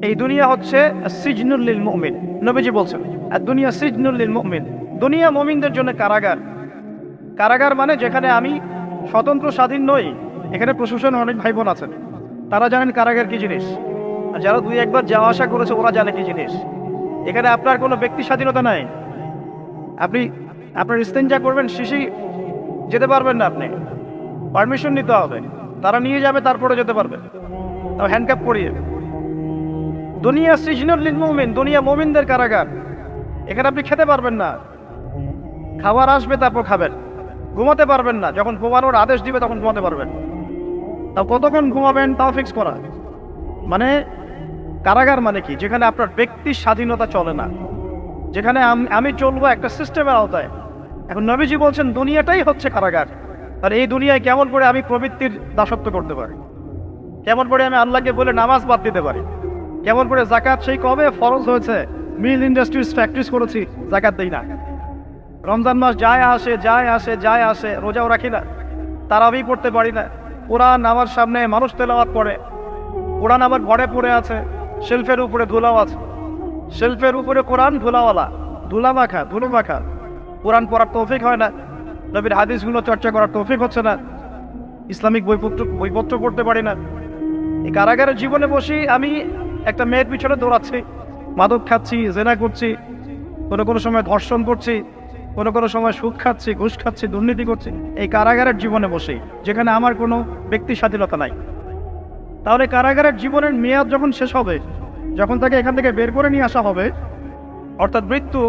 এই দুনিয়া হচ্ছে সিজনুল লিল মুমিন। নবীজি বলছেন আর দুনিয়া সিজনুল লিল মুমিন, দুনিয়া মুমিনদের জন্য কারাগার। কারাগার মানে যেখানে আমি স্বতন্ত্র স্বাধীন নই। এখানে প্রশাসন অনেক ভাই বোন আছেন, তারা জানেন কারাগার কি জিনিস, আর যারা দুই একবার যাওয়া আসা করেছে ওরা জানে কি জিনিস। এখানে আপনার কোনো ব্যক্তি স্বাধীনতা নাই। আপনি আপনার ইস্তেঞ্জা করবেন, শিশি যেতে পারবেন না, আপনি পারমিশন নিতে হবে, তারা নিয়ে যাবে, তারপরে যেতে পারবেন, তাও হ্যান্ডক্যাপ পরিয়ে। দুনিয়া সিজনুল লিল মুমিন, দুনিয়া মুমিনদের কারাগার। এখানে আপনি খেতে পারবেন না, খাবার আসবে তারপর খাবেন। ঘুমাতে পারবেন না, যখন ঘুমানোর আদেশ দিবে তখন ঘুমাতে পারবেন। তাও কতক্ষণ ঘুমাবেন তাও ফিক্স করা। মানে কারাগার মানে কি? যেখানে আপনার ব্যক্তির স্বাধীনতা চলে না, যেখানে আমি চলবো একটা সিস্টেমের আওতায়। এখন নবীজি বলছেন দুনিয়াটাই হচ্ছে কারাগার। আর এই দুনিয়ায় কেমন করে আমি প্রবৃত্তির দাসত্ব করতে পারি, কেমন করে আমি আল্লাহকে বলে নামাজ বাদ দিতে পারি, কেমন করে জাকাত সেই কবে ফরজ হয়েছে, মিল ইন্ডাস্ট্রিজ ফ্যাক্টরিজ করেছি, জাকাত দেই না। রমজান মাস যায় আসে যায় আসে যায় আসে, রোজাও রাখি না, তারাবি পড়তে পারি না। কোরআন আমার সামনে মানুষ তেলাওয়াত পড়ে, কোরআন আমার ঘরে পড়ে আছে, শেলফের উপরে ধুলাও আছে, শেলফের উপরে কোরআন ধুলাওয়ালা, ধুলো মাখা। কোরআন পড়ার তৌফিক হয় না, নবীর হাদিসগুলো চর্চা করার তৌফিক হচ্ছে না, ইসলামিক বইপত্র পড়তে পারি না। এই কারাগারের জীবনে বসি আমি একটা মেয়ের পিছনে দৌড়াচ্ছি, মাদক খাচ্ছি, জেনা করছি, কোনো সময় ধর্ষণ করছি, কোনো সময় সুদ খাচ্ছি, ঘুষ খাচ্ছি, দুর্নীতি করছি। এই কারাগারের জীবনে বসে, যেখানে আমার কোনো ব্যক্তি স্বাধীনতা নাই। তাহলে কারাগারের জীবনের মেয়াদ যখন শেষ হবে, যখন তাকে এখান থেকে বের করে নিয়ে আসা হবে, অর্থাৎ মৃত্যু,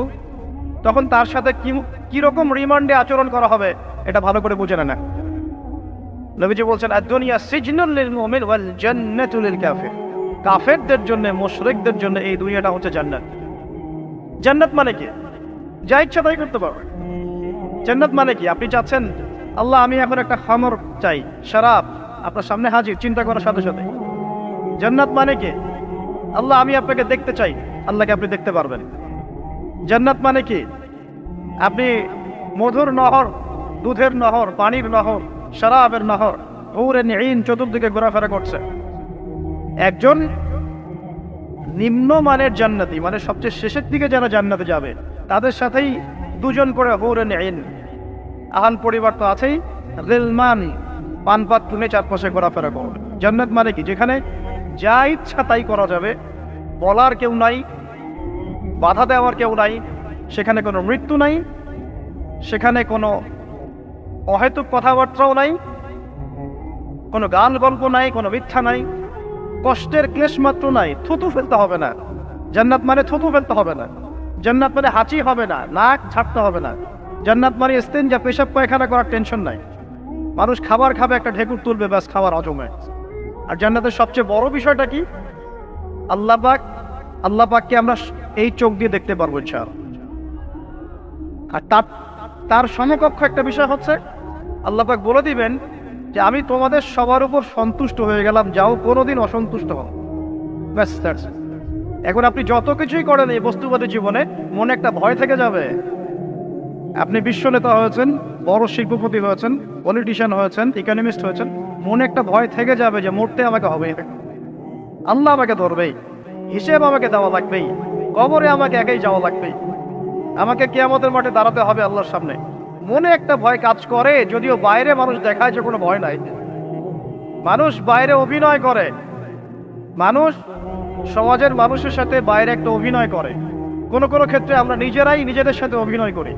তখন তার সাথে কিরকম রিমান্ডে আচরণ করা হবে এটা ভালো করে বুঝে না। নবীজি বলছেন আদ-দুনিয়া সিজনুল লিল মুমিন ওয়াল জান্নাতু লিল কাফির। কাফেরদের জন্য, মুশরিকদের জন্য এই দুনিয়াটা হচ্ছে জান্নাত। জান্নাত মানে কি? যা ইচ্ছা তাই করতে পারবেন। জান্নাত মানে কি? আপনি চাচ্ছেন আল্লাহ আমি এখন একটা খামর চাই, শরাব আপনার সামনে হাজির, চিন্তা করার সাথে সাথে। জান্নাত মানে কি? আল্লাহ আমি আপনাকে দেখতে চাই, আল্লাহকে আপনি দেখতে পারবেন। জান্নাত মানে কি? আপনি মধুর নহর, দুধের নহর, পানির নহর, শরাবের নহর, হুরে নিঈন চতুর্দিকে ঘোরাফেরা করছে। একজন নিম্নমানের জান্নাতি, মানে সবচেয়ে শেষের দিকে যারা জান্নাতে যাবে, তাদের সাথেই দুজন করে হুরে নিঈন, আহান পরিবার তো আছেই, রিলমান পানপাত তুলে চারপাশে ঘোরাফেরা করবে। জান্নাত মানে কি? যেখানে যা ইচ্ছা তাই করা যাবে, বলার কেউ নাই, বাধা দেওয়ার কেউ নাই, সেখানে কোনো মৃত্যু নাই, সেখানে কোনো অহেতুক কথাবার্তাও নাই, কোনো গান গল্প নাই, কোনো মিথ্যা নাই, কষ্টের ক্লেশ মাত্র নাই, থুতু ফেলতে হবে না। জান্নাত মানে থুতু ফেলতে হবে না। জান্নাত মানে হাঁচি হবে না, নাক ছাড়তে হবে না। জান্নাত মানে ইস্তেঞ্জা, পেশাব পায়খানা করার টেনশন নাই। মানুষ খাবার খাবে, একটা ঢেকুর তুলবে, ব্যাস খাবার হজমে। আর জান্নাতের সবচেয়ে বড় বিষয়টা কি? আল্লাহ পাককে আমরা এই চোখ দিয়ে দেখতে পারবো ইনশাআল্লাহ। আর তার সমকক্ষ একটা বিষয় হচ্ছে আল্লাহ পাক বলে দিবেন যে আমি তোমাদের সবার উপর সন্তুষ্ট হয়ে গেলাম, যাও কোনোদিন অসন্তুষ্ট হও। ব্যাস, এখন আপনি যত কিছুই করেন এই বস্তুবাদী জীবনে, মনে একটা ভয় থেকে যাবে। আপনি বিশ্ব নেতা হয়েছেন, বড় শিল্পপতি হয়েছেন, পলিটিশিয়ান হয়েছেন, ইকোনমিস্ট হয়েছেন, মনে একটা ভয় থেকে যাবে যে মরতে আমাকে হবে, আল্লাহ আমাকে ধরবেই, হিসেব আমাকে দেওয়া লাগবেই, কবরে আমাকে একাই যাওয়া লাগবেই, আমাকে কিয়ামতের মাঠে দাঁড়াতে হবে আল্লাহর সামনে। মনে একটা ভয় কাজ করে, যদিও বাইরে মানুষ দেখায় যে কোনো ভয় নাই। মানুষ বাইরে অভিনয় করে, মানুষ সমাজের মানুষের সাথে বাইরে একটা অভিনয় করে। কোনো ক্ষেত্রে আমরা নিজেরাই নিজেদের সাথে অভিনয় করি।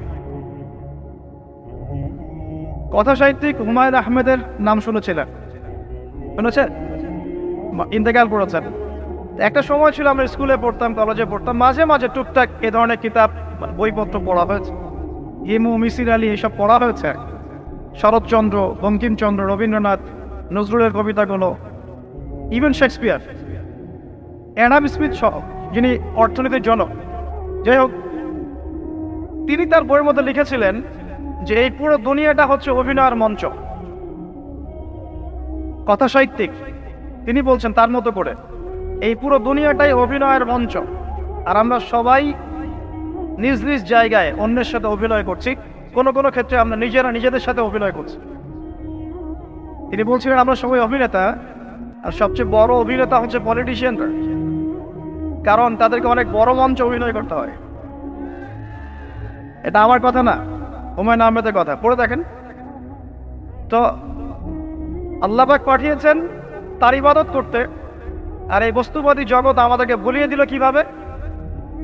কথা সাহিত্যিক হুমায়ুন আহমেদের নাম শুনেছেন? ইন্তেকাল করেছেন। একটা সময় ছিল আমরা স্কুলে পড়তাম, কলেজে পড়তাম, মাঝে মাঝে টুকটাক এ ধরনের কিতাব, বইপত্র পড়া হয়েছে। হিমু, মিসির আলী এসব পড়া হয়েছে। শরৎচন্দ্র, বঙ্কিমচন্দ্র, রবীন্দ্রনাথ, নজরুলের কবিতাগুলো, ইভেন শেক্সপিয়ার, অ্যাডাম স্মিথ সহ, যিনি অর্থনীতির জনক। যাই হোক, তিনি তার বইয়ের মধ্যে লিখেছিলেন যে এই পুরো দুনিয়াটা হচ্ছে অভিনয়ের মঞ্চ। কথা সাহিত্যিক তিনি বলছেন তার মতো করে এই পুরো দুনিয়াটাই অভিনয়ের মঞ্চ, আর আমরা সবাই নিজ নিজ জায়গায় অন্যের সাথে অভিনয় করছি। কোনো ক্ষেত্রে আমরা নিজেরা নিজেদের সাথে অভিনয় করছি। তিনি বলছিলেন আমরা সবাই অভিনেতা, আর সবচেয়ে বড় অভিনেতা হচ্ছে পলিটিশিয়ানরা। কারণ তাদেরকে অনেক বড় মঞ্চে অভিনয় করতে হয়। এটা আমার কথা না, হুমায়ুন আহমেদের কথা, পড়ে দেখেন। তো আল্লাহ পাক পাঠিয়েছেন তার ইবাদত করতে, আর এই বস্তুবাদী জগৎ আমাদেরকে ভুলিয়ে দিল কিভাবে?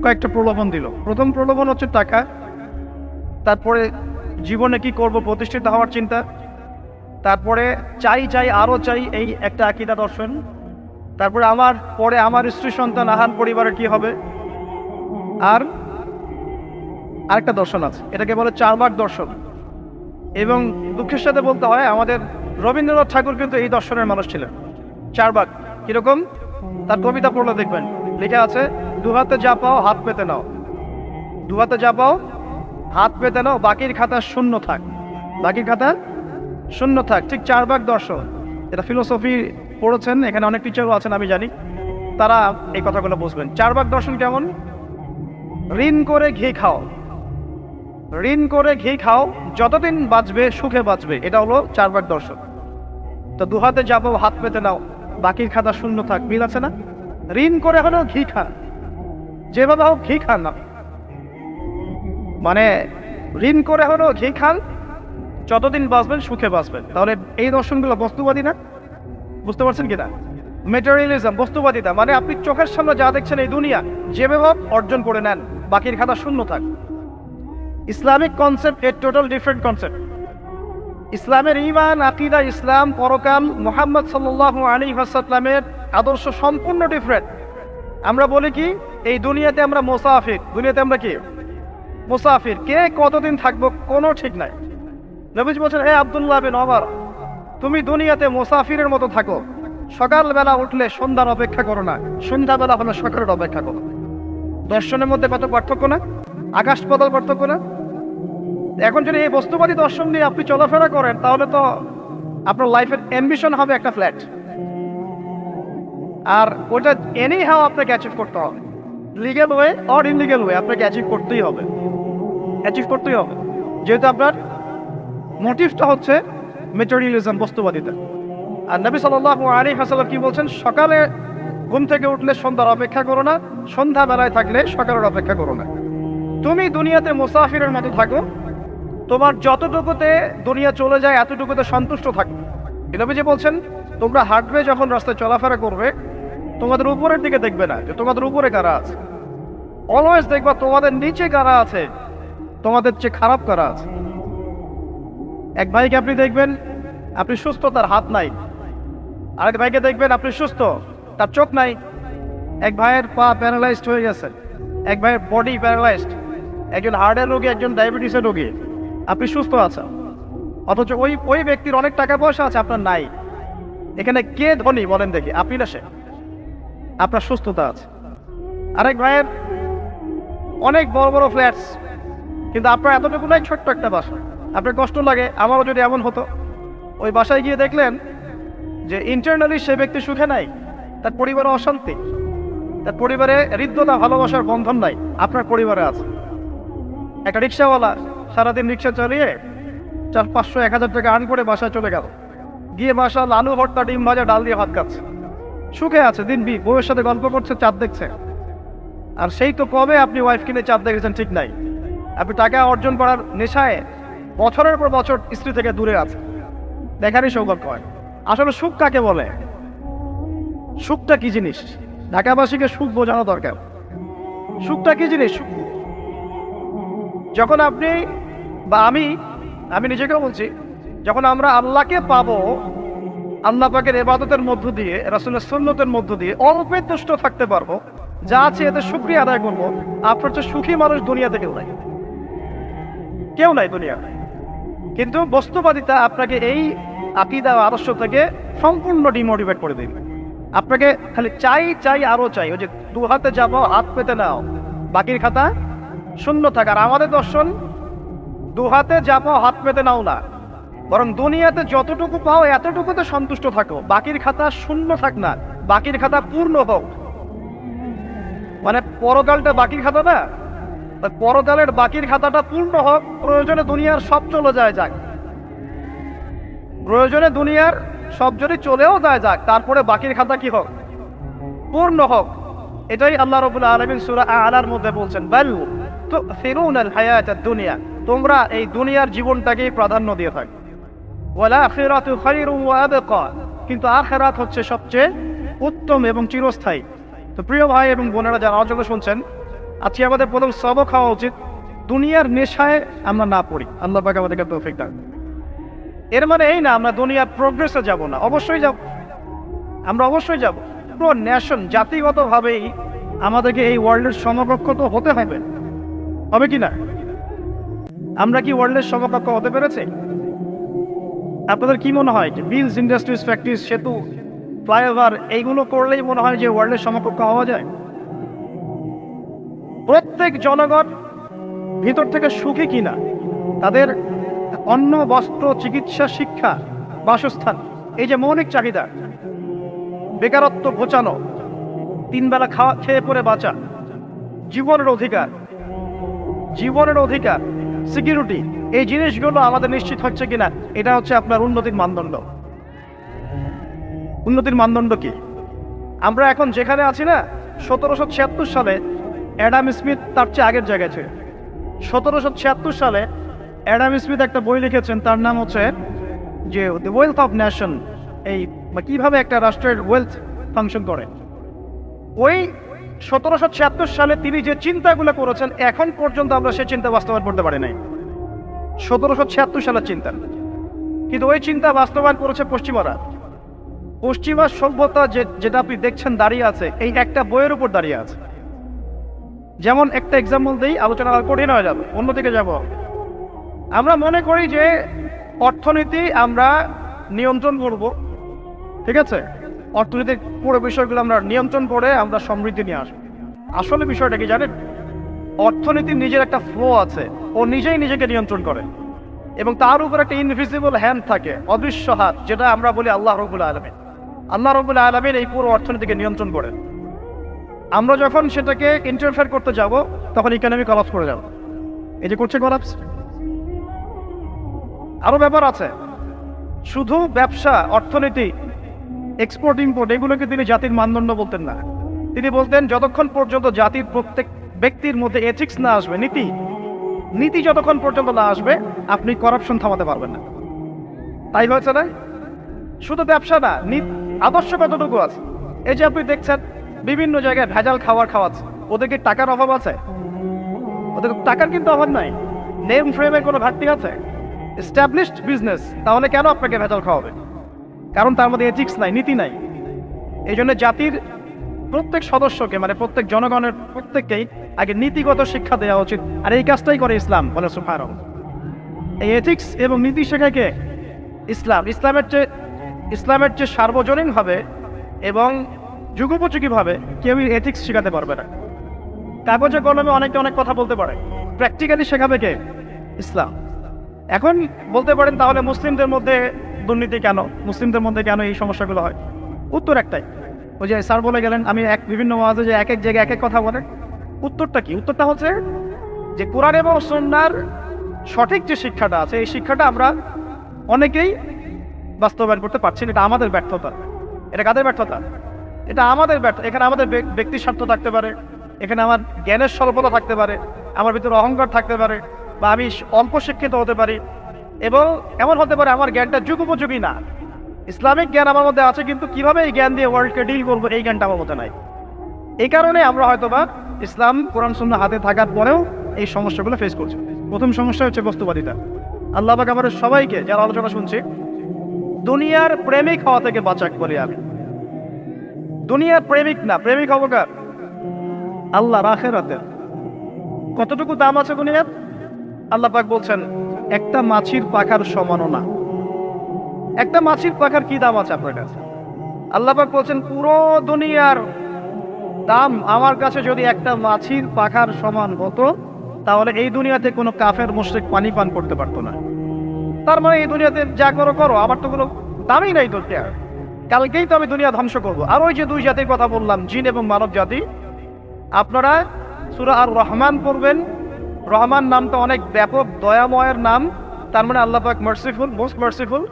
কয়েকটা প্রলোভন দিল। প্রথম প্রলোভন হচ্ছে টাকা, তারপরে জীবনে কি করব প্রতিষ্ঠিত হওয়ার চিন্তা, তারপরে চাই চাই আরো চাই এই একটা আকীদা দর্শন, তারপরে আমার স্ত্রী সন্তান আহার পরিবারের কি হবে, আর আরেকটা দর্শন আছে, এটাকে বলে চারবাক দর্শন। এবং দুঃখের সাথে বলতে হয় আমাদের রবীন্দ্রনাথ ঠাকুর কিন্তু এই দর্শনের মানুষ ছিলেন। চারবাক কিরকম? তার কবিতা পড়লে দেখবেন লেখা আছে, দুহাতে যা পাও হাত পেতে নাও, দুহাতে যা পাও হাত পেতে নাও, বাকির খাতা শূন্য থাক, বাকির খাতা শূন্য থাক। ঠিক চারবাক দর্শন, এটা ফিলোসফি পড়েছেন, এখানে অনেক টিচারও আছেন আমি জানি, তারা এই কথাগুলো বুঝবেন। চারবাক দর্শন কেমন? ঋণ করে ঘি খাও, ঋণ করে ঘি খাও, যতদিন বাঁচবে সুখে বাঁচবে, এটা হলো চারবাক দর্শন। তো দুহাতে যাবো হাত পেতে নাও, বাকির খাতা শূন্য থাক, মিল আছে না? ঋণ করে হলেও ঘি খান, যেভাবে হোক ঘি খান না, মানে ঋণ করে হলেও ঘি খান, যতদিন বাঁচবেন সুখে বাঁচবেন। তাহলে এই দর্শনগুলো বস্তুবাদী না? বুঝতে পারছেন কিনা? মেটেরিয়ালিজম, বস্তুবাদিতা, মানে আপনি চোখের সামনে যা দেখছেন এই দুনিয়া, যেভাবে হোক অর্জন করে নেন, বাকির খাতা শূন্য থাক। ইসলামিক কনসেপ্ট এর টোটাল ডিফারেন্ট কনসেপ্ট। ইসলামের ঈমান, আকীদা, ইসলাম, পরকাল, মুহাম্মদ সাল্লাল্লাহু আলাইহি ওয়াসাল্লামের আদর্শ সম্পূর্ণ ডিফারেন্ট। আমরা বলি কি, এই দুনিয়াতে আমরা মুসাফির, দুনিয়াতে আমরা কি মুসাফির, কে কতদিন থাকবো কোনো ঠিক নাই। নবীজি বলছেন, হে আব্দুল্লাহ বিন ওমর, তুমি দুনিয়াতে মুসাফিরের মতো থাকো, সকালবেলা উঠলে সন্ধ্যার অপেক্ষা করো না, সন্ধ্যাবেলা হলে সকালের অপেক্ষা করো। দর্শনের মধ্যে কত পার্থক্য না, আকাশ পাতাল পার্থক্য না? এখন যদি এই বস্তুবাদী দর্শন নিয়ে আপনি চলাফেরা করেন, তাহলে তো আপনার লাইফের অ্যাম্বিশন হবে একটা ফ্ল্যাট, আর ওটা এনি হাও আপনাকে অ্যাচিভ করতে হবে, legal way or illegal way, আপনাকে অ্যাচিভ করতেই হবে, অ্যাচিভ করতেই হবে, যেহেতু আপনার মোটিভটা হচ্ছে মেটেরিয়ালিজম, বস্তুবাদিতা। আর নবী সাল্লাল্লাহু আলাইহি ওয়াসাল্লাম কি বলছেন? সকালে ঘুম থেকে উঠলে সন্ধ্যার অপেক্ষা করো না, সন্ধ্যা বেলায় থাকলে সকালের অপেক্ষা করো না। তুমি দুনিয়াতে মুসাফিরের মতো থাকো, তোমার যতটুকুতে দুনিয়া চলে যায় এতটুকুতে সন্তুষ্ট থাকো। নবীজি বলছেন, তোমরা হাঁটবে যখন রাস্তায় চলাফেরা করবে, তোমাদের উপরের দিকে দেখবে না যে তোমাদের উপরে কারা আছে, অলওয়েজ দেখবা তোমাদের নিচে কারা আছে, তোমাদের চেয়ে খারাপ কারা আছে। এক ভাইকে আপনি দেখবেন আপনি সুস্থ, তার হাত নাই। আরেক ভাইকে দেখবেন আপনি সুস্থ, তার চোখ নাই। এক ভাইয়ের পা প্যারালাইজড হয়ে গেছে, এক ভাইয়ের বডি প্যারালাইজড, একজন হার্টের রোগী, একজন ডায়াবেটিসের রোগী, আপনি সুস্থ আছেন, অথচ ওই ব্যক্তির অনেক টাকা পয়সা আছে, আপনার নাই। এখানে কে ধনী বলেন দেখি, আপনি না সে? আপনার সুস্থতা আছে। আরেক ভাইয়ের অনেক বড় বড় ফ্ল্যাটস, কিন্তু আপনার এতটুকু নাই, ছোট্ট একটা বাসা। আপনার কষ্ট লাগে, আমারও যদি এমন হতো। ওই বাসায় গিয়ে দেখলেন যে ইন্টারনালি সে ব্যক্তি সুখে নাই, তার পরিবারে অশান্তি, তার পরিবারে হৃদ্যতা ভালোবাসার বন্ধন নাই, আপনার পরিবারে আছে। একটা রিক্সাওয়ালা সারাদিন রিক্সা চালিয়ে 400-500-1000 টাকা আর্ন করে বাসায় চলে গেল, গিয়ে বাসায় আলু ভর্তা, ডিম ভাজা, ডাল দিয়ে ভাত খাচ্ছে, সুখে আছে, দিন বউয়ের সাথে গল্প করছে, চাঁদ দেখছে। আর সেই তো কবে আপনি ওয়াইফ কিনে চাঁদ দেখেছেন ঠিক নাই, আপনি টাকা অর্জন করার নেশায় বছরের পর বছর স্ত্রী থেকে দূরে আছে, দেখারই সৌভাগ্য হয়। আসলে সুখ কাকে বলে? সুখটা কি জিনিস? ঢাকাবাসীকে সুখ বোঝানো দরকার। সুখটা কি জিনিস? যখন আপনি বা আমি নিজেকেও বলছি, যখন আমরা আল্লাহকে পাবো, আল্লাহ পাকের ইবাদতের মধ্য দিয়ে, রাসূলের সুন্নতের মধ্য দিয়ে অল্পে তুষ্ট থাকতে পারবো, যা আছে এতে শুকরিয়া আদায় করবো, আপনার চেয়ে সুখী মানুষ দুনিয়াতে কেউ নাই, কেউ নাই দুনিয়াতে। কিন্তু বস্তুবাদিতা আপনাকে এই আকীদা আদর্শ থেকে সম্পূর্ণ ডিমোটিভেট করে দিবে। আপনাকে খালি চাই চাই আরো চাই, ওই যে দু হাতে যাবো হাত পেতে নাও, বাকির খাতা শূন্য থাক। আর আমাদের দর্শন, দু হাতে যাবো হাত পেতে নাও না, বরং দুনিয়াতে যতটুকু পাও এতটুকুতে সন্তুষ্ট থাকো, বাকির খাতা শূন্য থাক না, বাকির খাতা পূর্ণ হোক। মানে পরকালটা বাকির খাতা না, পরকালের বাকির খাতাটা পূর্ণ হোক। প্রয়োজনে দুনিয়ার সব চলে যায় যাক, প্রয়োজনে দুনিয়ার সব যদি চলেও যায় যাক, তারপরে বাকির খাতা কি হোক? পূর্ণ হোক। এটাই আল্লাহ রাব্বুল আলামিন সূরা আ'লার মধ্যে বলছেন, বাল তু'থিরুনাল হায়াতাদ দুনিয়া, তোমরা এই দুনিয়ার জীবনটাকে প্রাধান্য দিয়ে থাকো, ওয়াল আখিরাতু খায়রুন ওয়া আবকা, কিন্তু আখিরাত হচ্ছে সবচেয়ে উত্তম এবং চিরস্থায়ী। তো প্রিয় ভাই এবং বোনেরা যারা আমার জন্য শুনছেন, আজকে আমাদের প্রথম সবক হওয়া উচিত দুনিয়ার নেশায় আমরা না পড়ি। আল্লাহ পাক আমাদেরকে তৌফিক দান। এর মানে এই না আমরা দুনিয়ার প্রোগ্রেসে যাব না, অবশ্যই যাব, আমরা অবশ্যই যাব। পুরো ন্যাশন জাতিগতভাবেই আমাদেরকে এই ওয়ার্ল্ডের সমকক্ষ তো হতে হবে কি না? আমরা কি ওয়ার্ল্ডের সমকক্ষ হতে পেরেছি? আপনাদের কি মনে হয় যে মিলস, ইন্ডাস্ট্রিজ, ফ্যাক্টরিজ, সেতু, ফ্লাইওভার এইগুলো করলেই মনে হয় যে ওয়ার্ল্ডের সমকক্ষ হওয়া যায়? প্রত্যেক জনগণ ভিতর থেকে সুখী কিনা, তাদের অন্ন, বস্ত্র, চিকিৎসা, শিক্ষা, বাসস্থান, এই যে মৌলিক চাহিদা, বেকারত্ব ঘোচানো, তিন বেলা খেয়ে পরে বাঁচা, জীবনের অধিকার, সিকিউরিটি, এই জিনিসগুলো আমাদের নিশ্চিত হচ্ছে কিনা, এটা হচ্ছে আপনার উন্নতির মানদণ্ড। উন্নতির মানদণ্ড কি? আমরা এখন যেখানে আছি না, 1776 সালে অ্যাডাম স্মিথ তার চেয়ে আগের জায়গায় ছিল। 1776 সালে অ্যাডাম স্মিথ একটা বই লিখেছেন, তার নাম হচ্ছে যে দ্য ওয়েলথ অফ নেশন, এই কিভাবে একটা রাষ্ট্রের ওয়েলথ ফাংশন করে। ওই 1776 সালে তিনি যে চিন্তাগুলো করেছেন, এখন পর্যন্ত আমরা সেই চিন্তা বাস্তবায়ন করতে পারি নাই। 1776 সালের চিন্তা, কিন্তু ওই চিন্তা বাস্তবায়ন করেছে পশ্চিমারা। পশ্চিমা সভ্যতা যেটা আপনি দেখছেন দাঁড়িয়ে আছে, এই একটা বইয়ের উপর দাঁড়িয়ে আছে। যেমন একটা এক্সাম্পল দিই, আলোচনা কঠিন হয়ে যাবে, অন্যদিকে যাব। আমরা মনে করি যে অর্থনীতি আমরা নিয়ন্ত্রণ করব, ঠিক আছে, অর্থনীতির পুরো বিষয়গুলো আমরা নিয়ন্ত্রণ করে আমরা সমৃদ্ধি নিয়ে আসবো। আসলে বিষয়টা কি জানেন? অর্থনীতির নিজের একটা ফ্লো আছে, ও নিজেই নিজেকে নিয়ন্ত্রণ করে, এবং তার উপর একটা ইনভিজিবল হ্যান্ড থাকে, অদৃশ্য হাত, যেটা আমরা বলি আল্লাহ রাব্বুল আলামিন। আল্লাহ রাব্বুল আলামিন এই পুরো অর্থনীতিকে নিয়ন্ত্রণ করেন। আমরা যখন সেটাকে ইন্টারফেয়ার করতে যাব, তখন ইকোনমি কলাপস করে যাব। এই যে করছে কলাপস। আরো ব্যাপার আছে, শুধু ব্যবসা, অর্থনীতি, এক্সপোর্ট ইম্পোর্ট, এগুলোকে তিনি জাতির মানদণ্ড বলতেন না। তিনি বলতেন যতক্ষণ পর্যন্ত জাতির প্রত্যেক ব্যক্তির মধ্যে এথিক্স না আসবে, নীতি যতক্ষণ পর্যন্ত না আসবে, আপনি করাপশন থামাতে পারবেন না। তাই হয়েছে না? শুধু ব্যবসা না, আদর্শ কতটুকু আছে? এই যে আপনি দেখছেন বিভিন্ন জায়গায় ভেজাল খাওয়াচ্ছে, ওদেরকে টাকার অভাব আছে? ওদের টাকার কিন্তু অভাব নাই। নেম ফ্রেমের কোনো ঘাটতি আছে? এস্টাবলিশড বিজনেস, তাহলে কেন আপনাকে ভেজাল খাওয়াবে? কারণ তার মধ্যে এথিক্স নাই, নীতি নাই। এই জন্য জাতির প্রত্যেক সদস্যকে, মানে প্রত্যেক জনগণের প্রত্যেককেই আগে নীতিগত শিক্ষা দেওয়া উচিত। আর এই কাজটাই করে ইসলাম, বলে সুবহানাল্লাহ। এই এথিক্স এবং নীতি শেখায় কে? ইসলাম। ইসলামের চেয়ে সার্বজনীন হবে এবং যুগোপযোগী ভাবে কেউই এথিক্স শেখাতে পারবে না। কাগজে কলমে অনেক কথা বলতে পারে, প্র্যাকটিক্যালি শেখাবে কে? ইসলাম। এখন বলতে পারেন তাহলে মুসলিমদের মধ্যে দুর্নীতি কেন, মুসলিমদের মধ্যে কেন এই সমস্যাগুলো হয়? উত্তর একটাই, ওই যে স্যার বলে গেলেন, আমি বিভিন্ন ওয়াজে যে এক জায়গায় এক কথা বলে। উত্তরটা কি? উত্তরটা হচ্ছে যে কোরআন এবং সুন্নাহর সঠিক যে শিক্ষাটা আছে, এই শিক্ষাটা আমরা অনেকেই বাস্তবায়ন করতে পারছি না। এটা আমাদের ব্যর্থতা। এটা কাদের ব্যর্থতা? এটা আমাদের ব্যর্থ। এখানে আমাদের ব্যক্তির স্বার্থ থাকতে পারে, এখানে আমার জ্ঞানের স্বল্পতা থাকতে পারে, আমার ভিতরে অহংকার থাকতে পারে, বা আমি অল্প শিক্ষিত হতে পারি, এবং এমন হতে পারে আমার জ্ঞানটা যুগোপযোগী না। ইসলামিক জ্ঞান আমার মধ্যে আছে, কিন্তু কিভাবে এই জ্ঞান দিয়ে ওয়ার্ল্ডকে ডিল করবো, এই জ্ঞানটা আমার মধ্যে নাই। এই কারণে আমরা হয়তোবা ইসলাম, কোরআন সুন্নাহ হাতে থাকার পরেও এই সমস্যাগুলো ফেস করছি। প্রথম সমস্যা হচ্ছে বস্তুবাদিতা। আল্লাহ পাক আমাদের সবাইকে, যারা আলোচনা শুনছি, দুনিয়ার প্রেমিক হওয়া থেকে বাঁচাক বলি আমি। দুনিয়ার প্রেমিক না, প্রেমিক হবো কার? আল্লাহর, আখিরাতের। কতটুকু দাম আছে দুনিয়ার? আল্লাহ পাক বলছেন একটা মাছির পাখার সমানও না। একটা মাছির পাখার কি দাম আছে আপনার কাছে? আল্লাহ পাক বলছেন পুরো দুনিয়ার দাম আমার কাছে যদি একটা মাছির পাখার সমান হতো, তাহলে এই দুনিয়াতে কোনো কাফের মুশরিক পানি পান করতে পারতো না। তার মানে এই দুনিয়াতে যা করো, আমার তো কোনো দামই নাই তো। কালকেই তো আমি দুনিয়া ধ্বংস করবো। আর ওই যে দুই জাতির কথা বললাম, জিন এবং মানব জাতি, আপনারা সূরা আর রহমান পড়বেন। রহমান নামটা অনেক ব্যাপক, দয়াময়ের নাম, তার মানে আল্লাহ পাক মার্সিফুল, মোস্ট মার্সিফুল।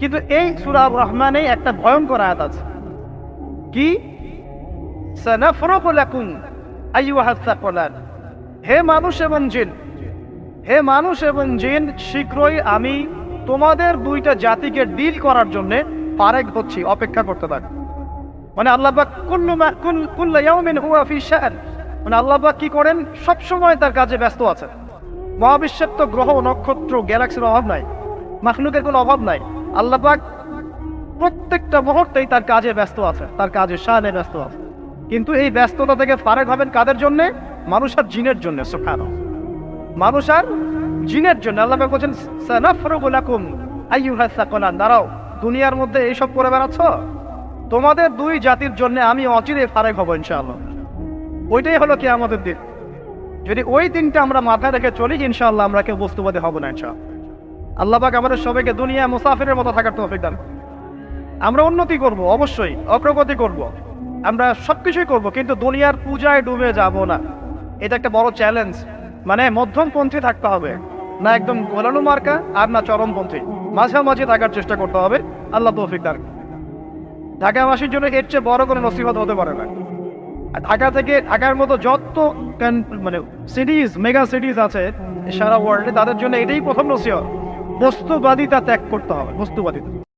কিন্তু এই সূরা আর রহমানে একটা ভয়ঙ্কর আয়াত আছে, কি? সানাফরুগু লাকুম আইয়ুহাস সাকলান। হে মানুষ এবং জিন, হে মানুষ এবং জিন, শীঘ্রই আমি তোমাদের দুইটা জাতিকে ডিল করার জন্য ফারেক হচ্ছি, অপেক্ষা করতে থাক। মানে আল্লাহ পাক কুল্লু ইয়াউমিন হুয়া ফি শা'n, মানে আল্লাহ পাক কি করেন, সব সময় তার কাজে ব্যস্ত আছেন। মহাবিশ্বের তো গ্রহ নক্ষত্র গ্যালাক্সির অভাব নাই, মাখলুকের কোনো অভাব নাই। আল্লাহ পাক প্রত্যেকটা মুহূর্তেই তার কাজে ব্যস্ত আছে, তার কাজে শানে ব্যস্ত আছে। কিন্তু এই ব্যস্ততা থেকে ফারেক হবেন কাদের জন্য? মানুষ আর জিনের জন্য। সুবহানাল্লাহ, মানুষ আর জিনের জন্য। আল্লাহ পাক বলেন সানাফরুগু লাকুম আইয়ুহাস সাকলান, দাঁড়াও, দুনিয়ার মধ্যে এইসব করে বেড়াচ্ছ, তোমাদের দুই জাতির জন্য আমি অচিরে ফারেক হব ইনশাআল্লাহ। ওইটাই হলো কিয়ামতের দিন। যদি ওই দিনটা আমরা মাথায় রেখে চলি, ইনশাআল্লাহ আমরা কেউ বস্তুবাদী হব না ইনশাআল্লাহ। আল্লাহ পাক আমাদের সবাইকে দুনিয়া মুসাফিরের মতো থাকার তৌফিক দান। আমরা উন্নতি করব, অবশ্যই অগ্রগতি করব, আমরা সবকিছুই করব, কিন্তু দুনিয়ার পূজায় ডুবে যাব না। এটা একটা বড় চ্যালেঞ্জ। মানে মধ্যমপন্থী থাকতে হবে, না একদম গোলানো মার্কা আর না চরমপন্থী, মাঝামাঝি থাকার চেষ্টা করতে হবে। আল্লাহ তৌফিক দান। ঢাকাবাসীর জন্য এর চেয়ে বড় কোনো নসিহত হতে পারে না। ঢাকা থেকে, ঢাকার মতো যত মানে সিটিজ, মেগা সিটিজ আছে সারা ওয়ার্ল্ডে, তাদের জন্য এটাই প্রথম নসিহত, বস্তুবাদিতা ত্যাগ করতে হবে, বস্তুবাদিতা।